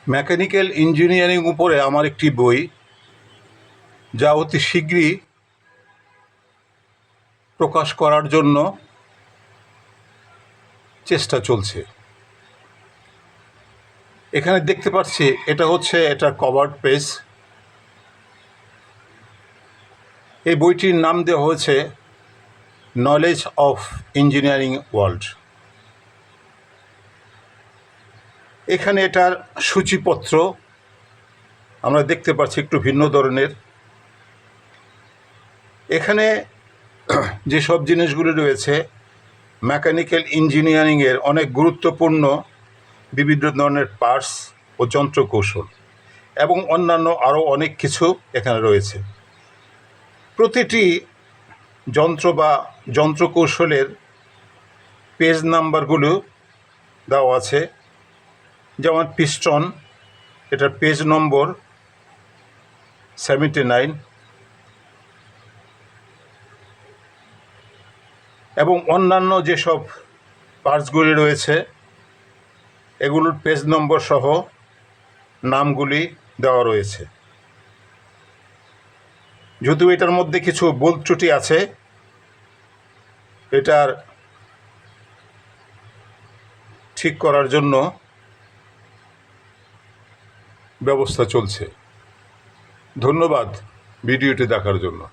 Mechanical engineering উপরে আমার একটি বই, যা অতি শীঘ্রই প্রকাশ করার জন্য চেষ্টা চলছে। এখানে দেখতে পাচ্ছি এটা হচ্ছে এটার কভার পেজ। এই বইটির নাম দেওয়া হয়েছে নলেজ অফ ইঞ্জিনিয়ারিং ওয়ার্ল্ড। এখানে এটার সূচিপত্র আমরা দেখতে পাচ্ছি একটু ভিন্ন ধরনের। এখানে যেসব জিনিসগুলি রয়েছে মেকানিক্যাল ইঞ্জিনিয়ারিংয়ের অনেক গুরুত্বপূর্ণ বিভিন্ন ধরনের পার্টস ও যন্ত্রকৌশল এবং অন্যান্য আরও অনেক কিছু এখানে রয়েছে। প্রতিটি যন্ত্র বা যন্ত্রকৌশলের পেজ নাম্বারগুলো দেওয়া আছে। যেমন পিস্টন, এটার পেজ নম্বর 79, এবং অন্যান্য যেসব পার্টসগুলি রয়েছে এগুলোর পেজ নম্বর সহ নামগুলি দেওয়া রয়েছে। যদিও এটার মধ্যে কিছু ভুল ত্রুটি আছে, এটার ঠিক করার জন্য ব্যবস্থা চলছে। ধন্যবাদ ভিডিওটি দেখার জন্য।